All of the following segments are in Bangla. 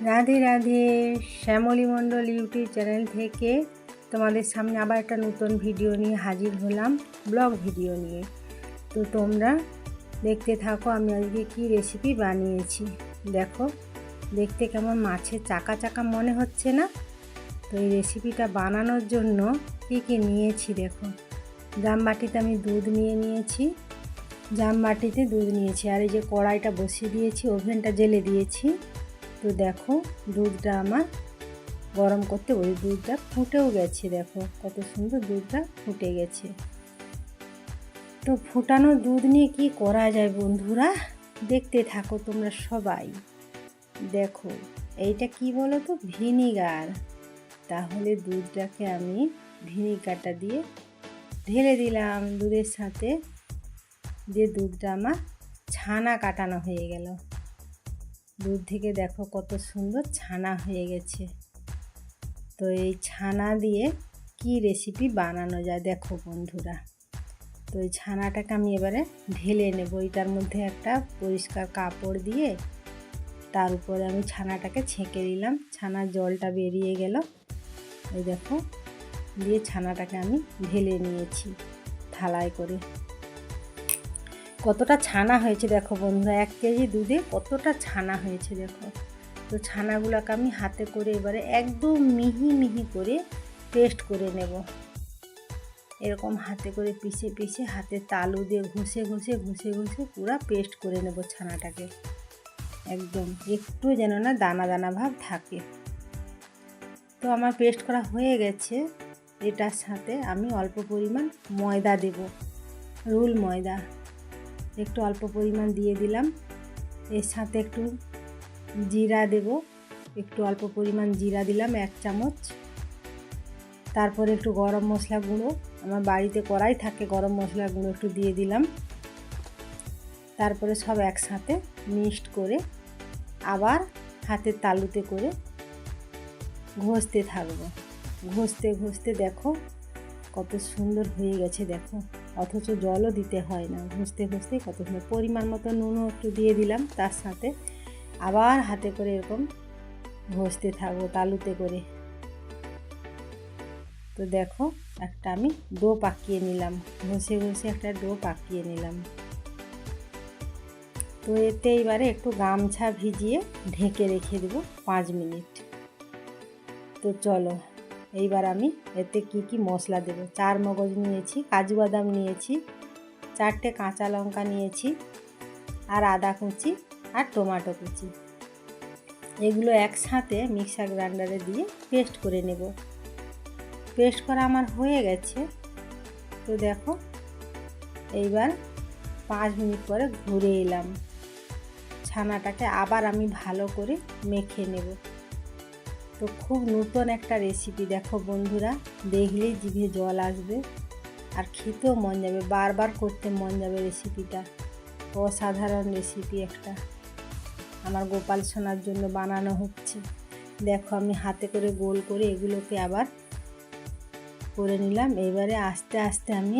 রাধে রাধে। শ্যামলী মণ্ডল ইউটিউব চ্যানেল থেকে তোমাদের সামনে আবার একটা নতুন ভিডিও নিয়ে হাজির হলাম, ব্লগ ভিডিও নিয়ে। তো তোমরা দেখতে থাকো আমি আজকে কি রেসিপি বানিয়েছি। দেখো, দেখতে কেমন মাছের চাকা চাকা মনে হচ্ছে না? তো এই রেসিপিটা বানানোর জন্য কী নিয়েছি দেখো। জামবাটিতে আমি দুধ নিয়েছি, জামবাটিতে দুধ নিয়েছি। আর এই যে কড়াইটা বসিয়ে দিয়েছি, ওভেনটা জ্বেলে দিয়েছি। তো দেখো, দুধটা আমার গরম করতে ওই দুধটা ফুটেও গেছে। দেখো কত সুন্দর দুধটা ফুটে গেছে। তো ফুটানো দুধ নিয়ে কি করা যায় বন্ধুরা, দেখতে থাকো তোমরা সবাই। দেখো, এইটা কি বলো তো, ভিনিগার। তাহলে দুধটাকে আমি ভিনিগারটা দিয়ে ঢেলে দিলাম দুধের সাথে, যে দুধটা আমার ছানা কাটানো হয়ে গেল। দুধ থেকে দেখো কত সুন্দর ছানা হয়ে গেছে। তো এই ছানা দিয়ে কি রেসিপি বানানো যায় দেখো বন্ধুরা। তো এই ছানাটাকে আমি এবারে ঢেলে নেব। এটার মধ্যে একটা পরিষ্কার কাপড় দিয়ে তার উপরে আমি ছানাটাকে ছেঁকে দিলাম। ছানার জলটা বেরিয়ে গেল। এই দেখো, দিয়ে ছানাটাকে আমি ঢেলে নিয়েছি থালায় করে। কতটা ছানা হয়েছে দেখো বন্ধুরা, 1 কেজি দুধে কতটা ছানা হয়েছে দেখো। তো ছানাগুলোকে আমি হাতে করে এবারে একদম মিহি মিহি করে পেস্ট করে নেব। এরকম হাতে করে পিষে পিষে হাতে তালু দিয়ে ঘষে ঘষে ঘষে ঘষে পুরো পেস্ট করে নেব ছানাটাকে। একদম একটু যেন না দানা দানা ভাব থাকে। তো আমার পেস্ট করা হয়ে গেছে। এটার সাথে আমি অল্প পরিমাণ ময়দা দেব, রুল ময়দা একটু অল্প পরিমাণ দিয়ে দিলাম। এর সাথে একটু জিরা দেব, একটু অল্প পরিমাণ জিরা দিলাম 1 চামচ। তারপরে একটু গরম মশলা গুঁড়ো, আমার বাড়িতে কড়াই থাকে, গরম মশলা গুঁড়ো একটু দিয়ে দিলাম। তারপরে সব একসাথে মিক্সড করে আবার হাতের তালুতে করে ঘষতে থাকবো। ঘষতে ঘষতে দেখো কত সুন্দর হয়ে গেছে দেখো, অথচ জলও দিতে হয় না। ঘষতে ঘষতে কত সুন্দর। পরিমাণ মতো নুনও একটু দিয়ে দিলাম তার সাথে। আবার হাতে করে এরকম ঘষতে থাকবো তালুতে করে। তো দেখো, একটা আমি ডো পাকিয়ে নিলাম, ঘষে ঘষে একটা ডো পাকিয়ে নিলাম। তো এতে এবারে একটু গামছা ভিজিয়ে ঢেকে রেখে দেবো 5 মিনিট। তো চলো, এইবার আমি এতে কি মশলা দেবো। 4 মগজ নিয়েছি, কাজু বাদাম নিয়েছি, 4টে কাঁচা লঙ্কা নিয়েছি, আর আদা কুচি আর টমেটো কুচি। এগুলো একসাথে মিক্সার গ্রাইন্ডারে দিয়ে পেস্ট করে নেব। পেস্ট করা আমার হয়ে গেছে। তো দেখো, এইবার 5 মিনিট পরে ঘুরে এলাম। ছানাটাকে আবার আমি ভালো করে মেখে নেব। তো খুব নতুন একটা রেসিপি দেখো বন্ধুরা, দেখলেই জিভে জল আসবে আর খেতেও মন যাবে, বারবার করতে মন যাবে রেসিপিটা। অসাধারণ রেসিপি একটা, আমার গোপাল সোনার জন্য বানানো হচ্ছে। দেখো, আমি হাতে করে গোল করে এগুলোকে আবার করে নিলাম। এবারে আস্তে আস্তে আমি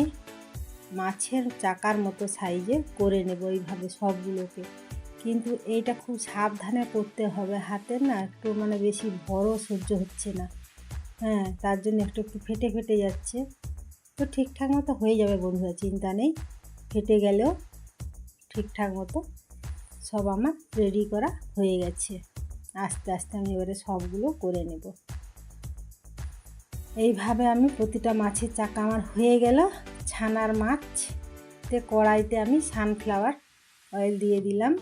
মাছের চাকার মতো সাইজে করে নেব এইভাবে সবগুলোকে। কিন্তু এইটা খুব সাবধানে করতে হবে, হাতের না একটু বেশি বড় সহ্য হচ্ছে না। হ্যাঁ, তার জন্য একটু একটু ফেটে ফেটে যাচ্ছে। তো ঠিকঠাক মতো হয়ে যাবে বন্ধুরা, চিন্তা নেই। ফেটে গেলেও ঠিকঠাক মতো সব আমার রেডি করা হয়ে গেছে। আস্তে আস্তে আমি এবারে সবগুলো করে নেব। এইভাবে আমি প্রতিটা মাছের চাকা আমার হয়ে গেল। ছানার মাছতে কড়াইতে আমি সানফ্লাওয়ার অয়েল দিয়ে দিলাম।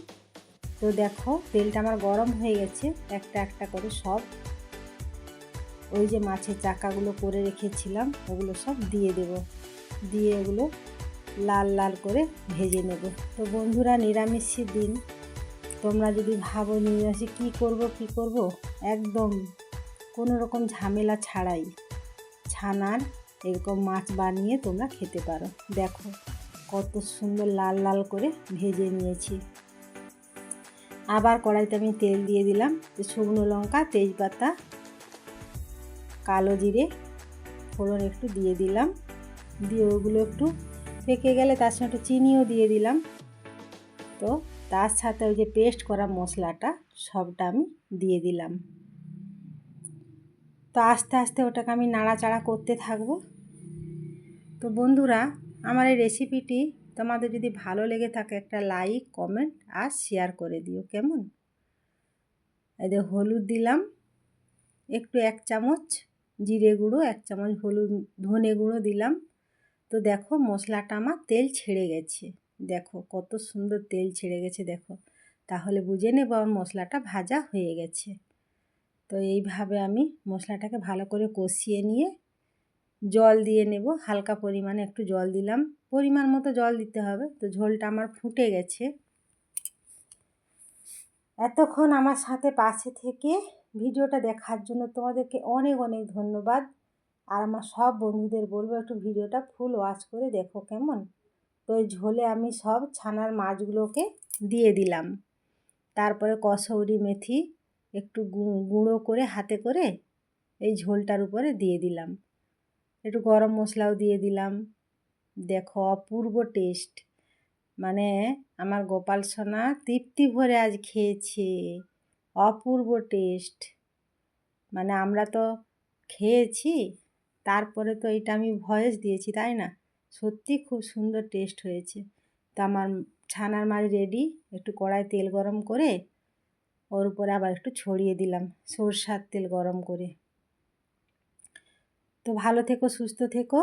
তো দেখো, তেলটা আমার গরম হয়ে গেছে। একটা একটা করে সব ওই যে মাছের চাকাগুলো করে রেখেছিলাম ওগুলো সব দিয়ে দেব। দিয়ে ওগুলো লাল লাল করে ভেজে নেব। তো বন্ধুরা, নিরামিষের দিন তোমরা যদি ভাবো নিরামিষে কী করব, একদম কোনো রকম ঝামেলা ছাড়াই ছানার এরকম মাছ বানিয়ে তোমরা খেতে পারো। দেখো কত সুন্দর লাল লাল করে ভেজে নিয়েছি। আবার কড়াইতে আমি তেল দিয়ে দিলাম। শুকনো লঙ্কা, তেজপাতা, কালো জিরে ফোড়ন একটু দিয়ে দিলাম। দিয়ে ওগুলো একটু পেকে গেলে তার সঙ্গে একটু চিনিও দিয়ে দিলাম। তো তার সাথে ওই যে পেস্ট করা মশলাটা সবটা আমি দিয়ে দিলাম। তো আস্তে আস্তে ওটাকে আমি নাড়াচাড়া করতে থাকবো। তো বন্ধুরা, আমার এই রেসিপিটি তোমাদের যদি ভালো লেগে থাকে একটা লাইক, কমেন্ট আর শেয়ার করে দিও, কেমন? এদের হলুদ দিলাম একটু 1 চামচ, জিরে গুঁড়ো 1 চামচ, হলুদ ধনে গুঁড়ো দিলাম। তো দেখো মশলাটা আমার তেল ছেড়ে গেছে, দেখো কত সুন্দর তেল ছেড়ে গেছে, দেখো তাহলে বুঝে নেব আমার মশলাটা ভাজা হয়ে গেছে। তো এইভাবে আমি মশলাটাকে ভালো করে কষিয়ে নিয়ে জল দিয়ে নেব, হালকা পরিমাণে একটু জল দিলাম, পরিমাণ মতো জল দিতে হবে। তো ঝোলটা আমার ফুটে গেছে। এতক্ষণ আমার সাথে পাশে থেকে ভিডিওটা দেখার জন্য তোমাদেরকে অনেক অনেক ধন্যবাদ। আর আমার সব বন্ধুদের বলবো একটু ভিডিওটা ফুল ওয়াচ করে দেখো, কেমন? তো এই ঝোলে আমি সব ছানার মাছগুলোকে দিয়ে দিলাম। তারপরে কসৌরি মেথি একটু গুঁড়ো করে হাতে করে এই ঝোলটার উপরে দিয়ে দিলাম। একটু গরম মশলাও দিয়ে দিলাম। দেখো অপূর্ব টেস্ট, মানে আমার গোপাল সোনা তৃপ্তি ভরে আজ খেয়েছে, অপূর্ব টেস্ট। মানে আমরা তো খেয়েছি, তারপরে তো এটা আমি ভয়েস দিয়েছি, তাই না? সত্যি খুব সুন্দর টেস্ট হয়েছে। তো আমার ছানার মাছ রেডি। একটু কড়াই তেল গরম করে ওর উপরে আবার একটু ছড়িয়ে দিলাম সরষের তেল গরম করে। তো ভালো থেকো, সুস্থ থেকো।